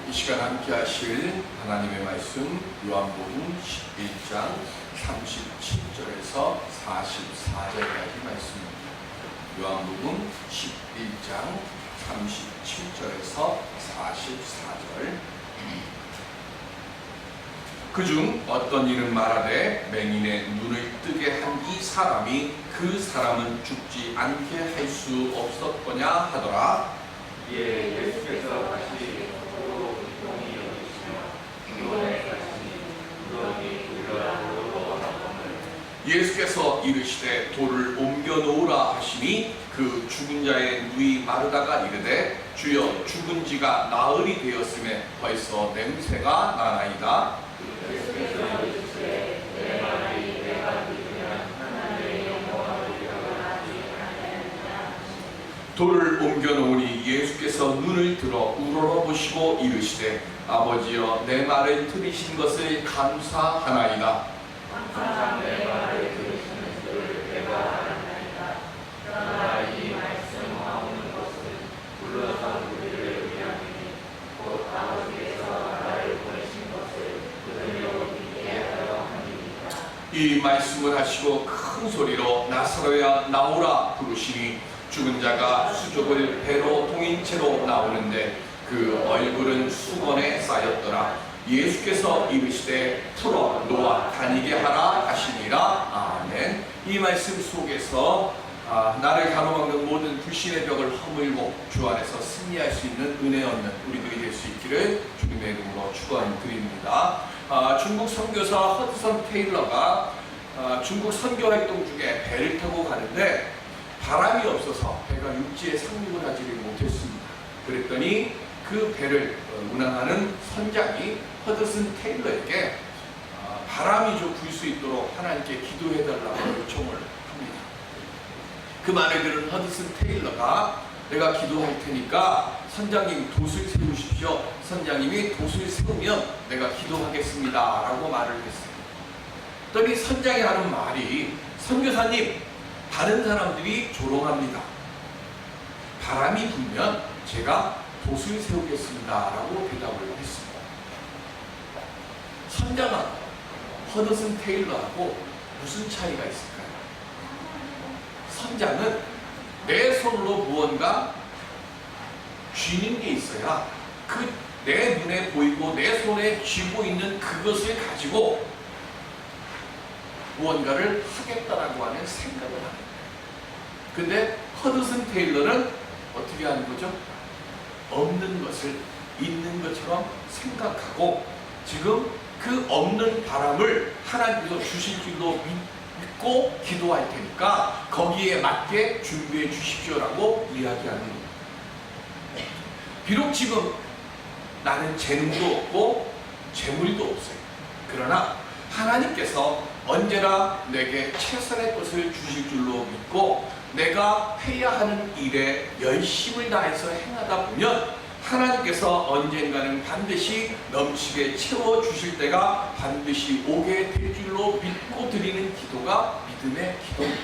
이 시간 함께 하실 하나님의 말씀 요한복음 11장 37절에서 44절까지 말씀입니다. 요한복음 11장 37절에서 44절. 그중 어떤 이는 말하되 맹인의 눈을 뜨게 한 이 사람이 그 사람은 죽지 않게 할 수 없었거냐 하더라. 예수께서 다시 도로 동이 여기시며 이번에 가시니 무덤이 우려하고 하거늘 예수께서 이르시되 돌을 옮겨 놓으라 하시니 그 죽은 자의 누이 마르다가 이르되 주여 죽은 지가 나흘이 되었음에 벌써 냄새가 나나이다. 예수께서 이르시되 내 말이 내가 믿으면 하나님의 영광을 드러나지 아니하느냐. 돌을 옮겨 놓으니 예수께서 눈을 들어 우러러보시고 이르시되 아버지여 내 말을 들으신 것을 감사하나이다. 항상 내 말을 들으시는 줄 내가 알나이다. 그러나 이 말씀하오는 것은 불러서 우리를 위함이니 곧 아버지께서 나를 보내신 것을 그들로 믿게 하려 함이니라. 이 말씀을 하시고 큰 소리로 나사로야 나오라 부르시니 죽은 자가 수족을 배로 동인 채로 나오는데 그 얼굴은 수건에 쌓였더라. 예수께서 이르시되 풀어 놓아 다니게 하라 하시니라. 아멘. 이 말씀 속에서 나를 가로막는 모든 불신의 벽을 허물고 주 안에서 승리할 수 있는 은혜 얻는 우리들이 될 수 있기를 주님의 이름으로 축원드립니다. 중국 선교사 허드슨 테일러가 중국 선교 활동 중에 배를 타고 가는데 바람이 없어서 배가 육지에 상륙을 하지를 못했습니다. 그랬더니 그 배를 운항하는 선장이 허드슨 테일러에게 바람이 좀 불 수 있도록 하나님께 기도해달라고 요청을 합니다. 그 말을 들은 허드슨 테일러가 내가 기도할 테니까 선장님 돛을 세우십시오. 선장님이 돛을 세우면 내가 기도하겠습니다 라고 말을 했어요. 그랬더니 선장이 하는 말이 선교사님 다른 사람들이 조롱합니다. 바람이 불면 제가 돛을 세우겠습니다 라고 대답을 했습니다. 선장하고 허드슨 테일러하고 무슨 차이가 있을까요? 선장은 내 손으로 무언가 쥐는 게 있어야 그 내 눈에 보이고 내 손에 쥐고 있는 그것을 가지고 무언가를 하겠다라고 하는 생각을 하는 거예요. 근데 허드슨 테일러는 어떻게 하는 거죠? 없는 것을 있는 것처럼 생각하고 지금 그 없는 바람을 하나님께서 주실 줄로 믿고 기도할 테니까 거기에 맞게 준비해 주십시오라고 이야기하는 거예요. 비록 지금 나는 재능도 없고 재물도 없어요. 그러나 하나님께서 언제나 내게 최선의 것을 주실 줄로 믿고 내가 해야 하는 일에 열심을 다해서 행하다 보면 하나님께서 언젠가는 반드시 넘치게 채워주실 때가 반드시 오게 될 줄로 믿고 드리는 기도가 믿음의 기도입니다.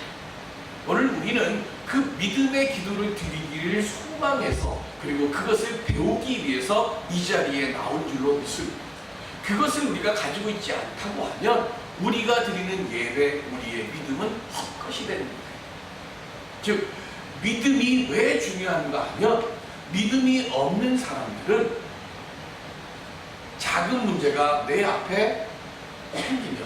오늘 우리는 그 믿음의 기도를 드리기를 소망해서 그리고 그것을 배우기 위해서 이 자리에 나온 줄로 믿습니다. 그것을 우리가 가지고 있지 않다고 하면 우리가 드리는 예배, 우리의 믿음은 헛것이 되는 거예요. 즉 믿음이 왜 중요한가 하면 믿음이 없는 사람들은 작은 문제가 내 앞에 생기면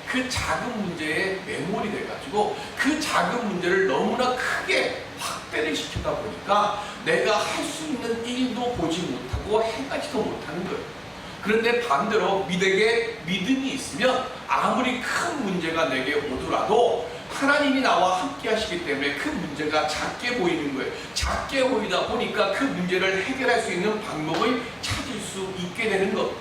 그 작은 문제에 매몰이 돼가지고 그 작은 문제를 너무나 크게 확대를 시키다 보니까 내가 할 수 있는 일도 보지 못하고 해가지도 못하는 거예요. 그런데 반대로 내게 믿음이 있으면 아무리 큰 문제가 내게 오더라도 하나님이 나와 함께 하시기 때문에 그 문제가 작게 보이는 거예요. 작게 보이다 보니까 그 문제를 해결할 수 있는 방법을 찾을 수 있게 되는 것.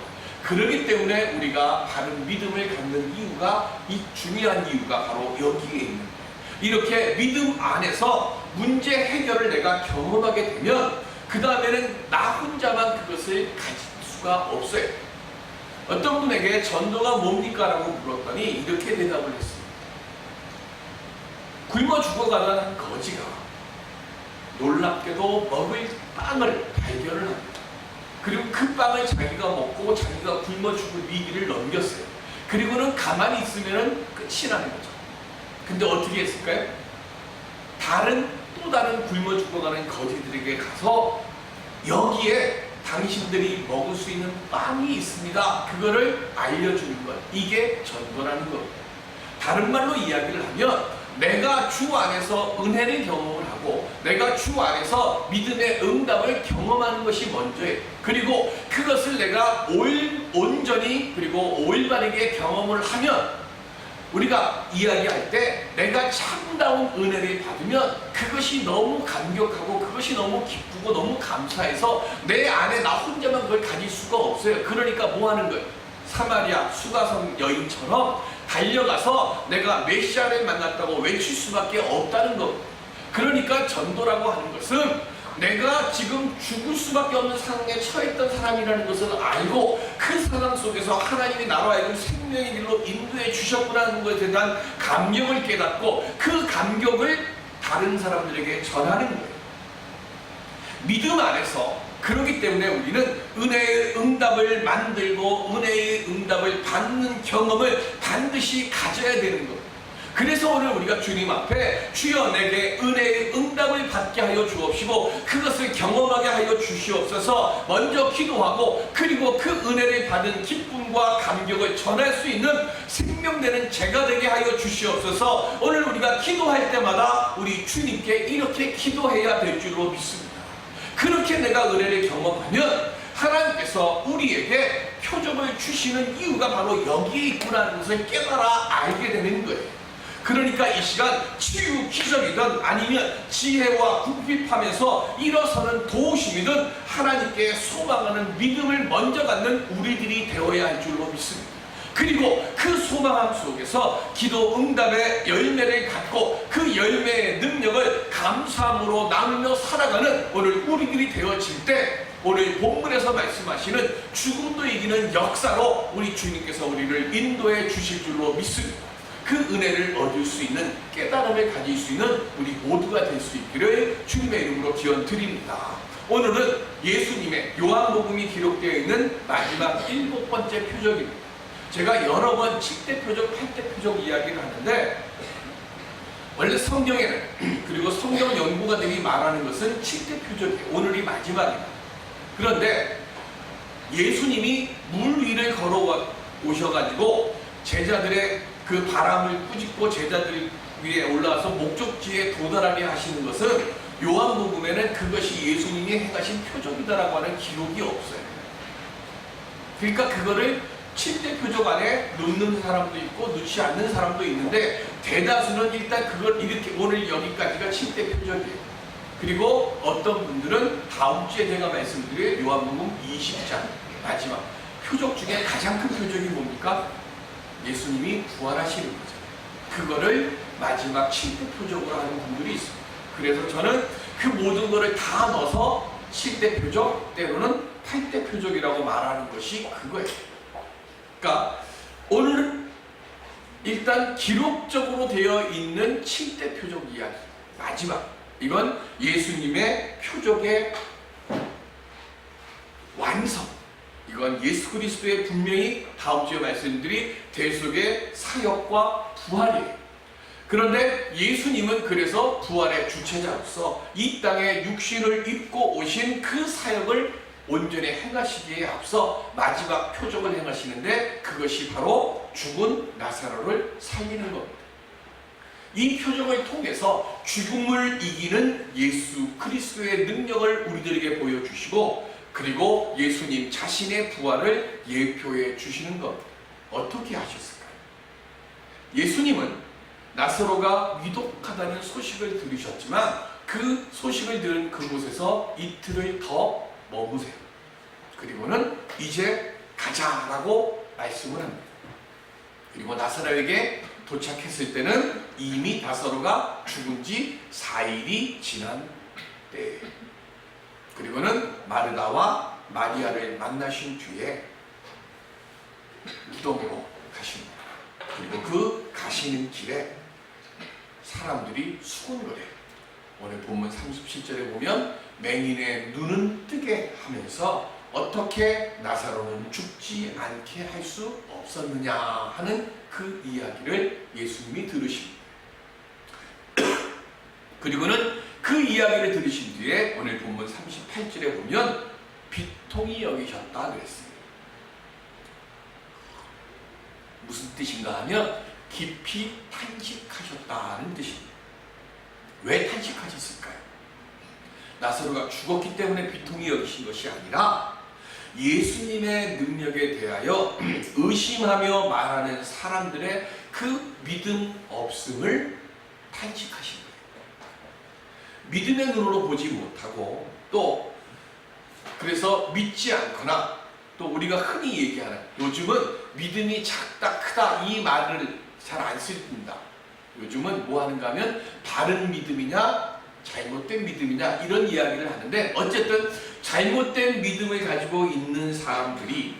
그렇기 때문에 우리가 바른 믿음을 갖는 이유가, 이 중요한 이유가 바로 여기에 있는 거예요. 이렇게 믿음 안에서 문제 해결을 내가 경험하게 되면 그 다음에는 나 혼자만 그것을 가질 수가 없어요. 어떤 분에게 전도가 뭡니까? 라고 물었더니 이렇게 대답을 했습니다. 굶어 죽어가던 한 거지가 놀랍게도 먹을 빵을 발견을 합니다. 그리고 그 빵을 자기가 먹고 자기가 굶어 죽을 위기를 넘겼어요. 그리고는 가만히 있으면 끝이 나는 거죠. 근데 어떻게 했을까요? 또 다른 굶어 죽어가는 거지들에게 가서 여기에 당신들이 먹을 수 있는 빵이 있습니다. 그거를 알려주는 것. 이게 전도라는 겁니다. 다른 말로 이야기를 하면 내가 주 안에서 은혜를 경험을 하고 내가 주 안에서 믿음의 응답을 경험하는 것이 먼저예요. 그리고 그것을 내가 온전히 그리고 올바르게 경험을 하면 우리가 이야기할 때 내가 참다운 은혜를 받으면 그것이 너무 감격하고 그것이 너무 기쁘고 너무 감사해서 내 안에 나 혼자만 그걸 가질 수가 없어요. 그러니까 뭐 하는 거예요? 사마리아 수가성 여인처럼 달려가서 내가 메시아를 만났다고 외칠 수밖에 없다는 것. 그러니까 전도라고 하는 것은 내가 지금 죽을 수밖에 없는 상황에 처했던 사람이라는 것을 알고 그 상황 속에서 하나님이 나로 하여금 생명의 길로 인도해 주셨구나는 것에 대한 감격을 깨닫고 그 감격을 다른 사람들에게 전하는 거예요. 믿음 안에서. 그렇기 때문에 우리는 은혜의 응답을 만들고 은혜의 응답을 받는 경험을 반드시 가져야 되는 것. 그래서 오늘 우리가 주님 앞에 주여 내게 은혜의 응답을 받게 하여 주옵시고 그것을 경험하게 하여 주시옵소서 먼저 기도하고 그리고 그 은혜를 받은 기쁨과 감격을 전할 수 있는 생명되는 제가 되게 하여 주시옵소서. 오늘 우리가 기도할 때마다 우리 주님께 이렇게 기도해야 될 줄로 믿습니다. 그렇게 내가 은혜를 경험하면 하나님께서 우리에게 표적을 주시는 이유가 바로 여기에 있구나는 것을 깨달아 알게 되는 거예요. 그러니까 이 시간 치유 기적이든 아니면 지혜와 궁핍하면서 일어서는 도우심이든 하나님께 소망하는 믿음을 먼저 갖는 우리들이 되어야 할 줄로 믿습니다. 그리고 그 소망함 속에서 기도 응답의 열매를 갖고 그 열매의 능력을 감사함으로 나누며 살아가는 오늘 우리들이 되어질 때 오늘 본문에서 말씀하시는 죽음도 이기는 역사로 우리 주님께서 우리를 인도해 주실 줄로 믿습니다. 그 은혜를 얻을 수 있는 깨달음을 가질 수 있는 우리 모두가 될 수 있기를 주님의 이름으로 기원 드립니다. 오늘은 예수님의 요한복음이 기록되어 있는 마지막 7번째 표적입니다. 제가 여러 번 7대 표적, 8대 표적 이야기를 하는데 원래 성경에는 그리고 성경 연구가들이 말하는 것은 7대 표적이에요. 오늘이 마지막입니다. 그런데 예수님이 물 위를 걸어 오셔가지고 제자들의 그 바람을 꾸짖고 제자들 위에 올라와서 목적지에 도달하게 하시는 것은 요한복음에는 그것이 예수님이 행하신 표적이다라고 하는 기록이 없어요. 그러니까 그거를 7대 표적 안에 넣는 사람도 있고 넣지 않는 사람도 있는데 대다수는 일단 그걸 이렇게 오늘 여기까지가 7대 표적이에요. 그리고 어떤 분들은 다음 주에 제가 말씀드릴 요한복음 20장 마지막 표적 중에 가장 큰 표적이 뭡니까? 예수님이 부활하시는 거죠. 그거를 마지막 7대 표적으로 하는 분들이 있습니다. 그래서 저는 그 모든 거를 다 넣어서 7대 표적 때로는 8대 표적이라고 말하는 것이 그거예요. 그러니까 오늘은 일단 기록적으로 되어 있는 7대 표적 이야기 마지막 이건 예수님의 표적의 완성. 이건 예수 그리스도의 분명히 다음 주에 말씀드린 대속의 사역과 부활이에요. 그런데 예수님은 그래서 부활의 주체자로서 이 땅에 육신을 입고 오신 그 사역을 온전히 행하시기에 앞서 마지막 표적을 행하시는데 그것이 바로 죽은 나사로를 살리는 겁니다. 이 표적을 통해서 죽음을 이기는 예수 그리스도의 능력을 우리들에게 보여주시고 그리고 예수님 자신의 부활을 예표해 주시는 것. 어떻게 하셨을까요? 예수님은 나사로가 위독하다는 소식을 들으셨지만 그 소식을 들은 그곳에서 이틀을 더 머무세요. 그리고는 이제 가자라고 말씀을 합니다. 그리고 나사로에게 도착했을 때는 이미 나사로가 죽은 지 4일이 지난 때예요. 그리고는 마르다와 마리아를 만나신 뒤에 무덤으로 가십니다. 그리고 그 가시는 길에 사람들이 수군거려요. 오늘 본문 37절에 보면 맹인의 눈은 뜨게 하면서 어떻게 나사로는 죽지 않게 할 수 없었느냐 하는 그 이야기를 예수님이 들으십니다. 그리고는 그 이야기를 들으신 뒤에 오늘 본문 38절에 보면 비통히 여기셨다 그랬어요. 무슨 뜻인가 하면 깊이 탄식하셨다는 뜻입니다. 왜 탄식하셨을까요? 나사로가 죽었기 때문에 비통히 여기신 것이 아니라 예수님의 능력에 대하여 의심하며 말하는 사람들의 그 믿음 없음을 탄식하신 거예요. 믿음의 눈으로 보지 못하고 또 그래서 믿지 않거나 또 우리가 흔히 얘기하는 요즘은 믿음이 작다 크다 이 말을 잘 안 씁니다. 요즘은 뭐 하는가 하면 바른 믿음이냐 잘못된 믿음이냐 이런 이야기를 하는데 어쨌든 잘못된 믿음을 가지고 있는 사람들이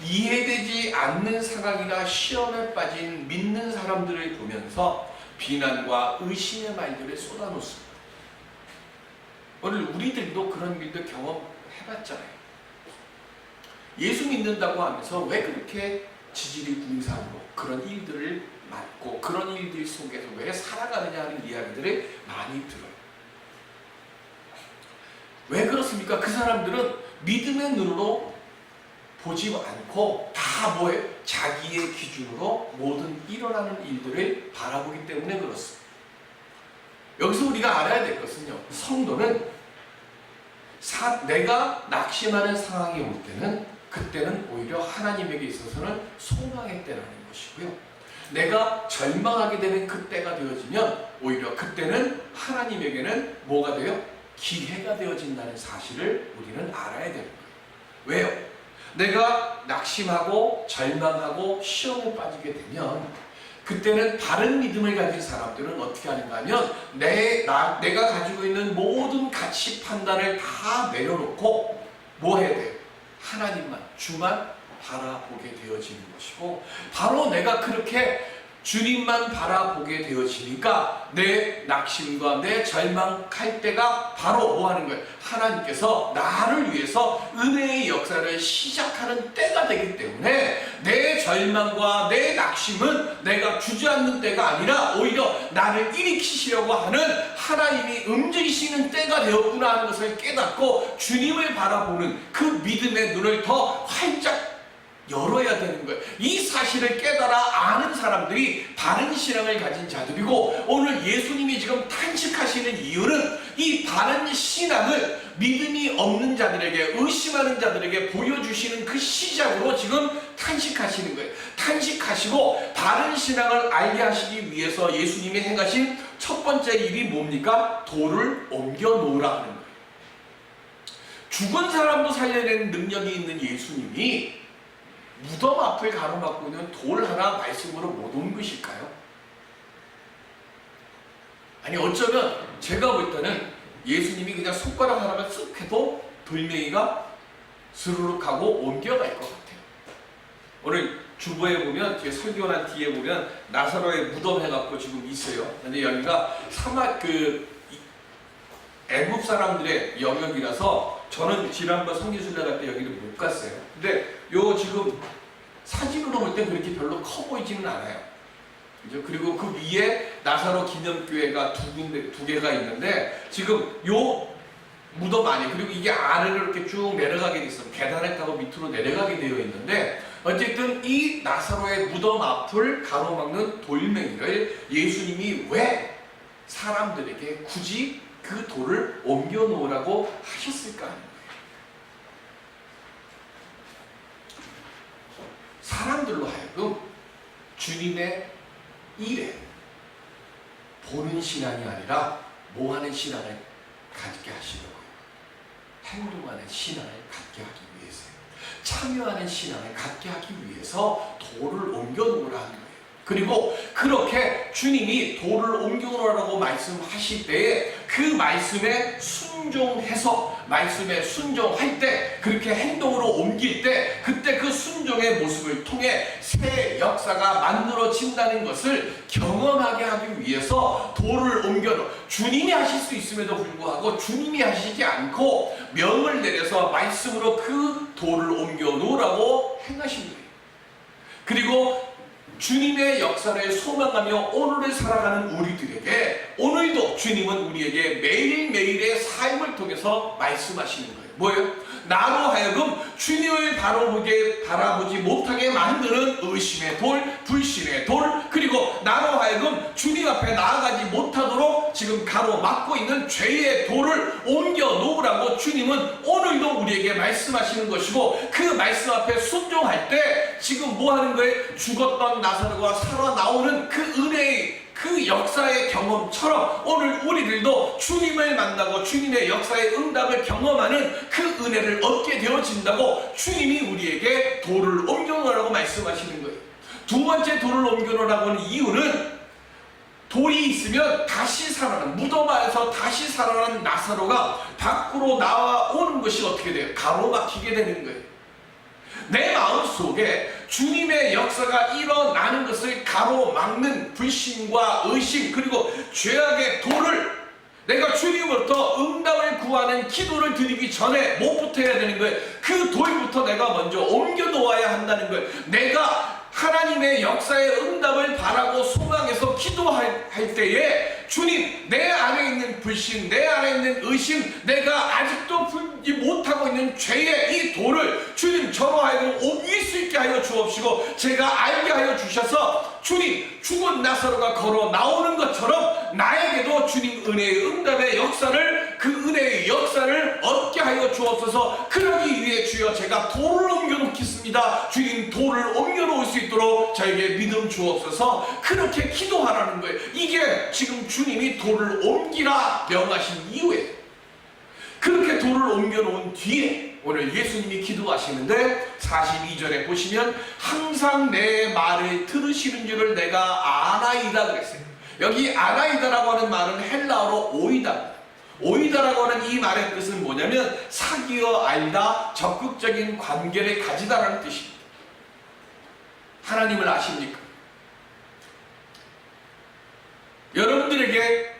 이해되지 않는 상황이나 시험에 빠진 믿는 사람들을 보면서 비난과 의심의 말들을 쏟아놓습니다. 오늘 우리들도 그런 일도 경험해봤잖아요. 예수 믿는다고 하면서 왜 그렇게 지질이 궁상으로 그런 일들을 맞고 그런 일들 속에서 왜 살아가느냐 하는 이야기들을 많이 들어요. 왜 그렇습니까? 그 사람들은 믿음의 눈으로 보지 않고 다 뭐예요? 자기의 기준으로 모든 일어나는 일들을 바라보기 때문에 그렇습니다. 여기서 우리가 알아야 될 것은요, 성도는 내가 낙심하는 상황이 올 때는 그때는 오히려 하나님에게 있어서는 소망의 때라는 것이고요, 내가 절망하게 되는 그때가 되어지면 오히려 그때는 하나님에게는 뭐가 돼요? 기회가 되어진다는 사실을 우리는 알아야 되는 거예요. 왜요? 내가 낙심하고 절망하고 시험에 빠지게 되면 그때는 바른 믿음을 가진 사람들은 어떻게 하는가 하면 내가 가지고 있는 모든 가치 판단을 다 내려놓고 뭐 해야 돼요? 하나님만, 주만 바라보게 되어지는 것이고, 바로 내가 그렇게 주님만 바라보게 되어지니까 내 낙심과 내 절망할 때가 바로 뭐 하는 거예요? 하나님께서 나를 위해서 은혜의 역사를 시작하는 때가 되기 때문에 내 절망과 내 낙심은 내가 주저앉는 때가 아니라 오히려 나를 일으키시려고 하는 하나님이 움직이시는 때가 되었구나 하는 것을 깨닫고 주님을 바라보는 그 믿음의 눈을 더 활짝 열어야 되는 거예요. 이 사실을 깨달아 아는 사람들이 바른 신앙을 가진 자들이고, 오늘 예수님이 지금 탄식하시는 이유는 이 바른 신앙을 믿음이 없는 자들에게, 의심하는 자들에게 보여주시는 그 시작으로 지금 탄식하시는 거예요. 탄식하시고 바른 신앙을 알게 하시기 위해서 예수님이 행하신 첫 번째 일이 뭡니까? 돌을 옮겨 놓으라 하는 거예요. 죽은 사람도 살려내는 능력이 있는 예수님이 무덤 앞을 가로막고 있는 돌 하나 말씀으로 못 옮기실까요? 아니 어쩌면 제가 볼 때는 예수님이 그냥 손가락 하나만 쓱 해도 돌멩이가 스르륵 하고 옮겨갈 것 같아요. 오늘 주보에 보면 제 설교한 뒤에 보면 나사로의 무덤 해갖고 지금 있어요. 근데 여기가 사막 애굽 사람들의 영역이라서 저는 지난번 성지순례 갈 때 여기를 못 갔어요. 근데 요 지금 사진으로 볼 때 그렇게 별로 커 보이지는 않아요. 그죠? 그리고 그 위에 나사로 기념교회가 두 개가 있는데 지금 요 무덤 안에, 그리고 이게 아래로 이렇게 쭉 내려가게 돼 있어요. 계단을 타고 밑으로 내려가게 되어 있는데 어쨌든 이 나사로의 무덤 앞을 가로막는 돌멩이를 예수님이 왜 사람들에게 굳이 그 돌을 옮겨 놓으라고 하셨을까 하는 거예요. 사람들로 하여금 주님의 일에 보는 신앙이 아니라 뭐 하는 신앙을 갖게 하시려고요. 행동하는 신앙을 갖게 하기 위해서요. 참여하는 신앙을 갖게 하기 위해서 돌을 옮겨 놓으라 하는 거예요. 그리고 그렇게 주님이 돌을 옮겨 놓으라고 말씀하실 때에 그 말씀에 순종해서 말씀에 순종할 때, 그렇게 행동으로 옮길 때, 그때 그 순종의 모습을 통해 새 역사가 만들어진다는 것을 경험하게 하기 위해서 돌을 옮겨놓은, 주님이 하실 수 있음에도 불구하고 주님이 하시지 않고 명을 내려서 말씀으로 그 돌을 옮겨 놓으라고 행하신 거예요. 그리고 주님의 역사를 소망하며 오늘을 살아가는 우리들에게 오늘도 주님은 우리에게 매일매일의 삶을 통해서 말씀하시는 거예요. 뭐예요? 나로 하여금 주님을 바라보지 못하게 만드는 의심의 돌, 불신의 돌, 그리고 나로 하여금 주님 앞에 나아가지 못하도록 지금 가로막고 있는 죄의 돌을 옮겨 놓으라고 주님은 오늘도 우리에게 말씀하시는 것이고, 그 말씀 앞에 순종할 때 지금 뭐 하는 거예요? 죽었던 나사로가 살아나오는 그 은혜의 그 역사의 경험처럼 오늘 우리들도 주님을 만나고 주님의 역사의 응답을 경험하는 그 은혜를 얻게 되어진다고 주님이 우리에게 돌을 옮겨놓으라고 말씀하시는 거예요. 두 번째 돌을 옮겨놓으라고 하는 이유는 돌이 있으면 다시 살아난, 무덤 안에서 다시 살아난 나사로가 밖으로 나와오는 것이 어떻게 돼요? 가로막히게 되는 거예요. 내 마음속에 주님의 역사가 일어나는 것을 가로막는 불신과 의심, 그리고 죄악의 돌을 내가 주님으로부터 응답을 구하는 기도를 드리기 전에 뭐부터 해야 되는 거예요? 그 돌부터 내가 먼저 옮겨 놓아야 한다는 거예요. 내가 하나님의 역사의 응답을 바라고 소망해서 기도할 때에 주님, 내 안에 있는 불신, 내 안에 있는 의심, 내가 아직도 풀지 못하고 있는 죄의 이 돌을 주님 저로 하여금 옮길 수 있게 하여 주옵시고, 제가 알게 하여 주셔서 주님, 죽은 나사로가 걸어 나오는 것처럼 나에게도 주님 은혜의 응답의 역사를, 그 은혜의 역사를 얻게 하여 주옵소서. 그러기 위해 주여 제가 돌을 옮겨놓겠습니다. 주님, 돌을 옮겨놓을 수 있도록 저에게 믿음 주옵소서. 그렇게 기도하라는 거예요. 이게 지금 주님이 돌을 옮기라 명하신 이유예요. 그렇게 돌을 옮겨놓은 뒤에 오늘 예수님이 기도하시는데 42절에 보시면 항상 내 말을 들으시는 줄을 내가 아나이다 그랬어요. 여기 아나이다라고 하는 말은 헬라어로 오이다. 오이다라고 하는 이 말의 뜻은 뭐냐면 사귀어 알다, 적극적인 관계를 가지다라는 뜻입니다. 하나님을 아십니까? 여러분들에게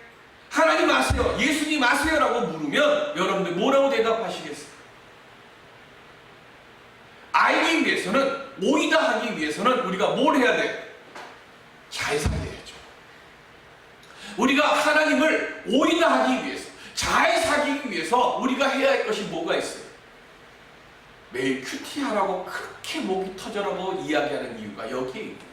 하나님 아세요? 예수님 아세요? 라고 물으면 여러분들 뭐라고 대답하시겠어요? 알기 위해서는, 오이다 하기 위해서는 우리가 뭘 해야 돼요? 잘 살아야죠. 우리가 하나님을 오이다 하기 위해서, 잘 사귀기 위해서 우리가 해야 할 것이 뭐가 있어요? 매일 큐티하라고 그렇게 목이 터져라고 이야기하는 이유가 여기에 있는 거예요.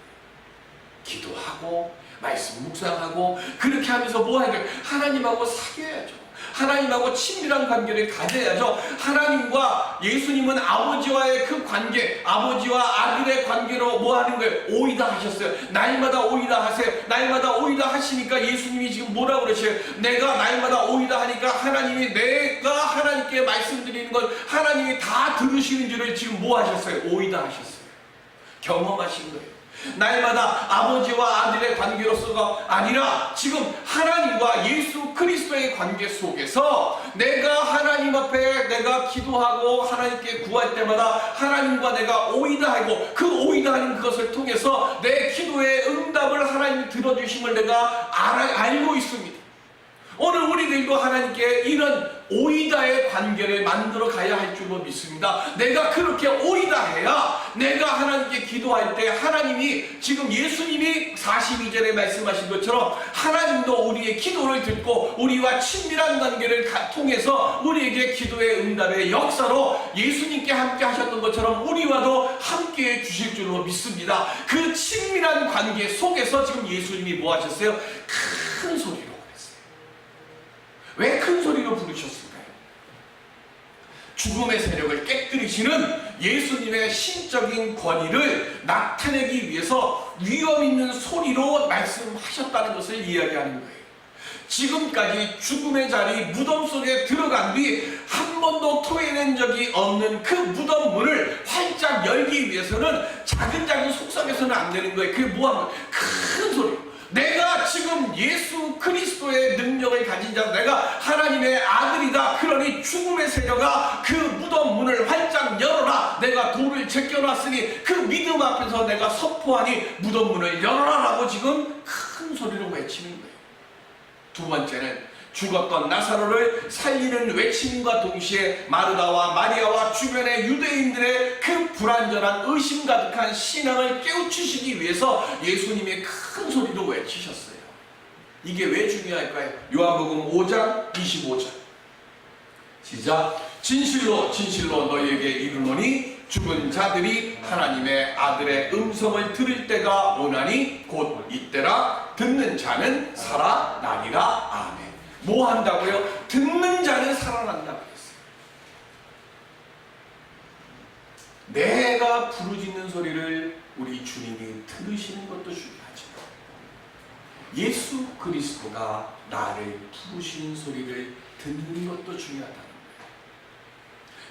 기도하고 말씀 묵상하고 그렇게 하면서 뭐 하는 거예요? 하나님하고 사귀어야죠. 하나님하고 친밀한 관계를 가져야죠. 하나님과 예수님은 아버지와의 그 관계, 아버지와 아들의 관계로 뭐 하는 거예요? 오이다 하셨어요. 날마다 오이다 하세요. 날마다 오이다 하시니까 예수님이 지금 뭐라고 그러셔요? 내가 날마다 오이다 하니까 하나님이, 내가 하나님께 말씀드리는 걸 하나님이 다 들으시는 줄을 지금 뭐 하셨어요? 오이다 하셨어요. 경험하신 거예요. 날마다 아버지와 아들의 관계로서가 아니라 지금 하나님과 예수 그리스도의 관계 속에서 내가 하나님 앞에 내가 기도하고 하나님께 구할 때마다 하나님과 내가 오이다 하고 그 오이다 하는 그것을 통해서 내 기도의 응답을 하나님이 들어주심을 내가 알고 있습니다. 오늘 우리들도 하나님께 이런 오이다의 관계를 만들어 가야 할 줄로 믿습니다. 내가 그렇게 오이다 해야 내가 하나님께 기도할 때 하나님이, 지금 예수님이 42절에 말씀하신 것처럼 하나님도 우리의 기도를 듣고 우리와 친밀한 관계를 통해서 우리에게 기도의 응답의 역사로 예수님께 함께 하셨던 것처럼 우리와도 함께 해 주실 줄로 믿습니다. 그 친밀한 관계 속에서 지금 예수님이 뭐 하셨어요? 큰 소리로. 왜 큰 소리로 부르셨을까요? 죽음의 세력을 깨뜨리시는 예수님의 신적인 권위를 나타내기 위해서 위험 있는 소리로 말씀하셨다는 것을 이야기하는 거예요. 지금까지 죽음의 자리, 무덤 속에 들어간 뒤 한 번도 토해낸 적이 없는 그 무덤 문을 활짝 열기 위해서는 작은 속삭여서는 안 되는 거예요. 그게 뭐하면 큰 소리로, 내가 지금 예수 그리스도의 능력을 가진 자, 내가 하나님의 아들이다. 그러니 죽음의 세력아 그 무덤 문을 활짝 열어라. 내가 돌을 제껴놨으니 그 믿음 앞에서 내가 선포하니 무덤 문을 열어라라고 지금 큰 소리로 외치는 거예요. 두 번째는 죽었던 나사로를 살리는 외침과 동시에 마르다와 마리아와 주변의 유대인들의 그 불완전한 의심 가득한 신앙을 깨우치시기 위해서 예수님이 큰 소리로 외치셨어요. 이게 왜 중요할까요? 요한복음 5장 25절 시작. 진실로 진실로 너희에게 이르노니 죽은 자들이 하나님의 아들의 음성을 들을 때가 오나니 곧 이때라. 듣는 자는 살아나리라. 아멘. 뭐 한다고요? 듣는 자는 살아난다고 했어요. 내가 부르짖는 소리를 우리 주님이 들으시는 것도 중요하지만 예수 그리스도가 나를 부르시는 소리를 듣는 것도 중요하다는 거예요.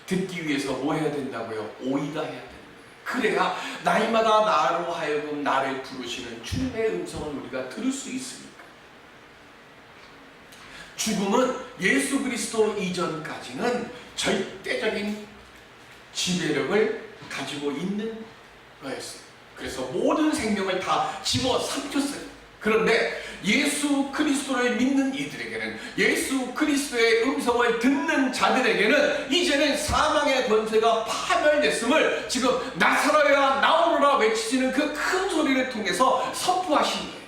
듣기 위해서 뭐 해야 된다고요? 오이다 해야 되는 거예요. 그래야 날마다 나로 하여금 나를 부르시는 주님의 음성을 우리가 들을 수 있습니다. 죽음은 예수 그리스도 이전까지는 절대적인 지배력을 가지고 있는 거였어요. 그래서 모든 생명을 다 집어삼켰어요. 그런데 예수 그리스도를 믿는 이들에게는, 예수 그리스도의 음성을 듣는 자들에게는 이제는 사망의 권세가 파멸됐음을 지금 나사로야 나오너라 외치시는 그 큰 소리를 통해서 선포하신 거예요.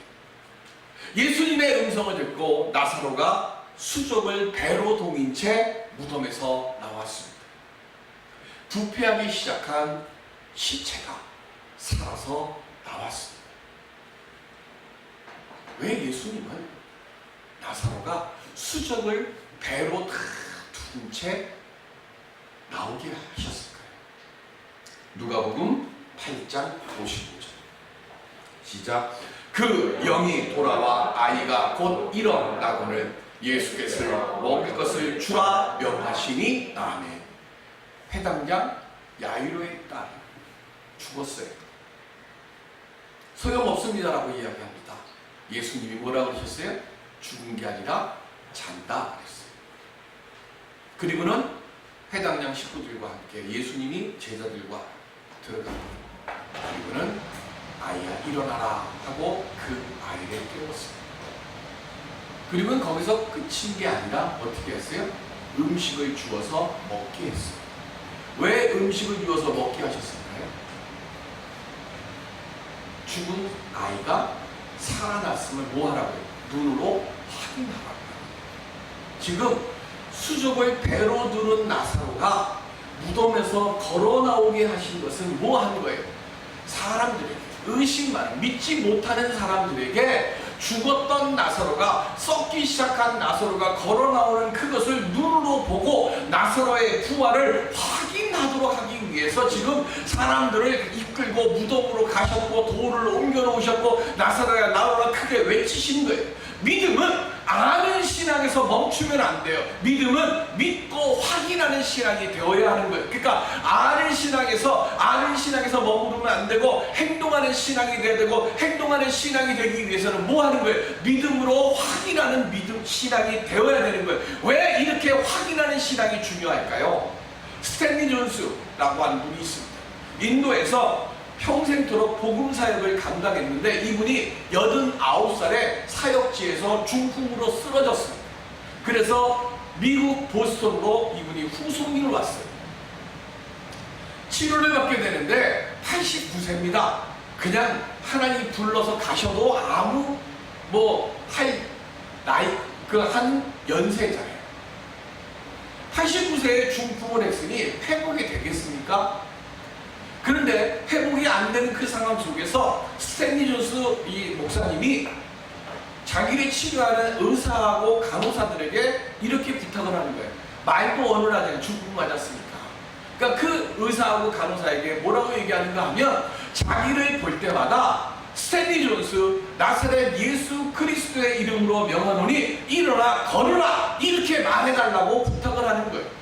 예수님의 음성을 듣고 나사로가 수족을 배로 동인 채 무덤에서 나왔습니다. 부패하기 시작한 시체가 살아서 나왔습니다. 왜 예수님은 나사로가 수족을 배로 다 두른 채 나오게 하셨을까요? 누가복음 8장 55절 시작. 그 영이 돌아와 아이가 곧 일어나거늘 예수께서 먹을 것을 주라 명하시니 아멘. 회당장 야이로의 딸 죽었어요. 소용없습니다라고 이야기합니다. 예수님이 뭐라고 하셨어요? 죽은 게 아니라 잔다 그랬어요. 그리고는 회당장 식구들과 함께 예수님이 제자들과 들어갑니다. 그리고는 아이야 일어나라 하고 그 아이를 깨웠습니다. 그리고는 거기서 끝인 게 아니라 어떻게 했어요? 음식을 주어서 먹게 했어요. 왜 음식을 주어서 먹게 하셨을까요? 죽은 아이가 살아났음을 뭐 하라고요? 눈으로 확인하라고요. 지금 수족을 배로 두른 나사로가 무덤에서 걸어 나오게 하신 것은 뭐 하는 거예요? 사람들에게, 의심 많은, 믿지 못하는 사람들에게 죽었던 나사로가, 썩기 시작한 나사로가 걸어 나오는 그것을 눈으로 보고 나사로의 부활을 확인하도록 하기 위해서 지금 사람들을 이끌고 무덤으로 가셨고 돌을 옮겨 놓으셨고 나사로야 나오라 크게 외치신 거예요. 믿음은 아는 신앙에서 멈추면 안 돼요. 믿음은 믿고 확인하는 신앙이 되어야 하는 거예요. 그러니까 아는 신앙에서 머무르면 안 되고 행동하는 신앙이 돼야 되고, 행동하는 신앙이 되기 위해서는 뭐 하는 거예요? 믿음으로 확인하는 믿음 신앙이 되어야 되는 거예요. 왜 이렇게 확인하는 신앙이 중요할까요? 스탠리 존스라고 하는 분이 있습니다. 인도에서 평생토록 복음 사역을 감당했는데 이분이 89살에 사역지에서 중풍으로 쓰러졌습니다. 그래서 미국 보스턴으로 이분이 후송인을 왔어요. 치료를 받게 되는데 89세입니다. 그냥 하나님 불러서 가셔도 아무 한 연세잖아요. 89세에 중풍을 했으니 회복이 되겠습니까? 그런데 회복이 안 되는 그 상황 속에서 스탠리 존스 이 목사님이 자기를 치료하는 의사하고 간호사들에게 이렇게 부탁을 하는 거예요. 말도 언어를 하잖아요. 중풍 맞았으니까. 그러니까 그 의사하고 간호사에게 뭐라고 얘기하는가 하면 자기를 볼 때마다 스탠리 존스 나사렛 예수 그리스도의 이름으로 명하노니 일어나 걸으라 이렇게 말해달라고 부탁을 하는 거예요.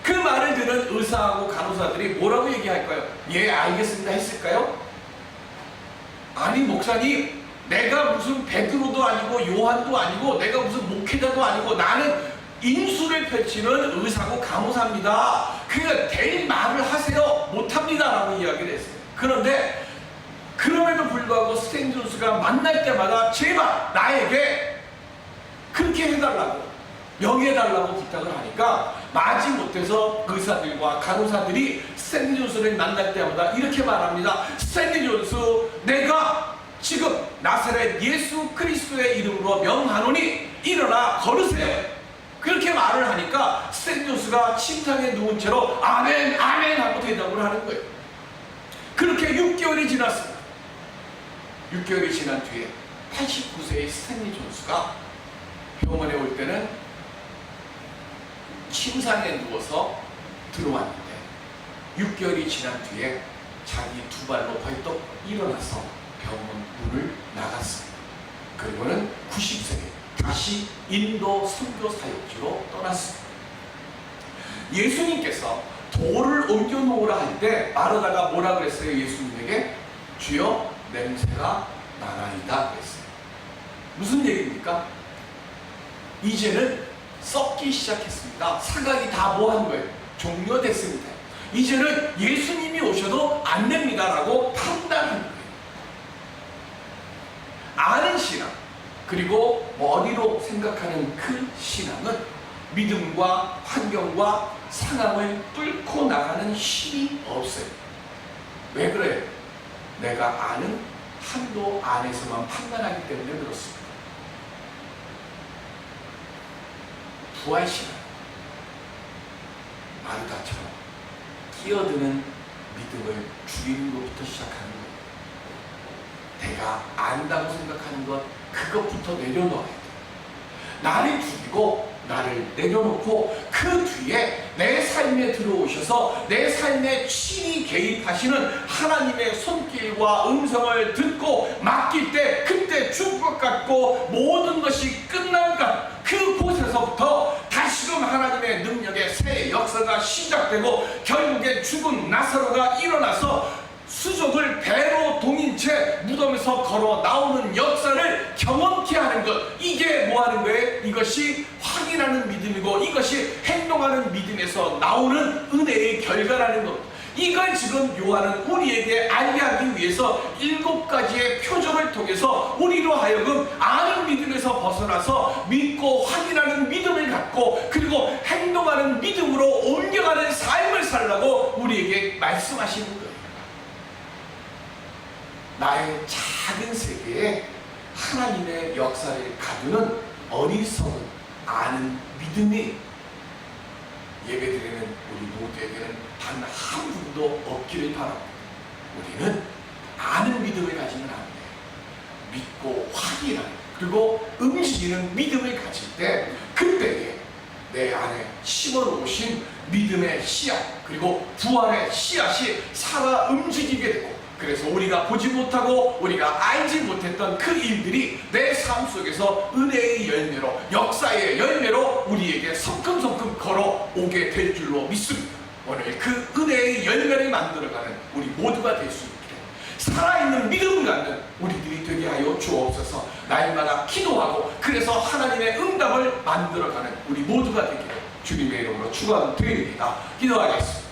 그 말을 들은 의사하고 간호사들이 뭐라고 얘기할까요? 예, 알겠습니다 했을까요? 아니 목사님, 내가 무슨 베드로도 아니고 요한도 아니고 내가 무슨 목회자도 아니고 나는 인수를 펼치는 의사고 간호사입니다. 그러니까 될 말을 하세요. 못합니다 라고 이야기를 했어요. 그런데 그럼에도 불구하고 스탠 존스가 만날 때마다 제발 나에게 그렇게 해달라고 명해달라고 부탁을 하니까 마지못해서 의사들과 간호사들이 스탠 존스를 만날 때마다 이렇게 말합니다. 스탠 존스, 내가 지금 나사렛 예수 그리스도의 이름으로 명하노니 일어나 걸으세요. 그렇게 말을 하니까 스탠 존스가 침상에 누운 채로 아멘 아멘 하고 대답을 하는 거예요. 그렇게 6개월이 지났습니다. 6개월이 지난 뒤에 89세의 스탠리 존스가 병원에 올 때는 침상에 누워서 들어왔는데 6개월이 지난 뒤에 자기 두 발로 벌떡 일어나서 병원 문을 나갔습니다. 그리고는 90세에 다시 인도 선교 사역지로 떠났습니다. 예수님께서 돌을 옮겨 놓으라 할 때 마르다가 뭐라 그랬어요? 예수님에게 주여 냄새가 나나이다 그랬어요. 무슨 얘기입니까? 이제는 썩기 시작했습니다. 사각이 다 뭐 한 거예요? 종료됐습니다. 이제는 예수님이 오셔도 안 됩니다 라고 판단한 거예요. 아는 신앙 그리고 머리로 생각하는 그 신앙은 믿음과 환경과 상황을 뚫고 나가는 힘이 없어요. 왜 그래요? 내가 아는 한도 안에서만 판단하기 때문에 그렇습니다. 부활신앙 마르다처럼 끼어드는 믿음을 죽이는 것부터 시작하는 거예요. 내가 안다고 생각하는 것 그것부터 내려놓아야 돼요. 나를 죽이고 나를 내려놓고 그 뒤에 내 삶에 들어오셔서 내 삶에 친히 개입하시는 하나님의 손길과 음성을 듣고 맡길 때 그때 죽을 것 같고 모든 것이 끝난 것 그곳에서부터 다시금 하나님의 능력의 새 역사가 시작되고 결국에 죽은 나사로가 일어나서 수족을 배로 동인 채 무덤에서 걸어 나오는 역사를 경험케 하는 것, 이게 뭐 하는 거예요? 이것이 확인하는 믿음이고 이것이 행동하는 믿음에서 나오는 은혜의 결과라는 것. 이걸 지금 요한은 우리에게 알게 하기 위해서 7가지의 표적을 통해서 우리로 하여금 아는 믿음에서 벗어나서 믿고 확인하는 믿음을 갖고 그리고 행동하는 믿음으로 옮겨가는 삶을 살라고 우리에게 말씀하시는 거예요. 나의 작은 세계에 하나님의 역사를 가두는 어리석은 아는 믿음이 예배드리는 우리 모두에게는 단 한 분도 없기를 바랍니다. 우리는 아는 믿음을 가지면 안 돼요. 믿고 확인하는 그리고 움직이는 믿음을 가질 때 그때에 내 안에 심어놓으신 믿음의 씨앗 그리고 부활의 씨앗이 살아 움직이게 되고 그래서 우리가 보지 못하고 우리가 알지 못했던 그 일들이 내 삶 속에서 은혜의 열매로 역사의 열매로 우리에게 성큼성큼 걸어오게 될 줄로 믿습니다. 오늘 그 은혜의 열매를 만들어가는 우리 모두가 될 수 있게 살아있는 믿음 갖는 우리들이 되게 하여 주옵소서. 날마다 기도하고 그래서 하나님의 응답을 만들어가는 우리 모두가 되기를 주님의 이름으로 축원드립니다. 기도하겠습니다.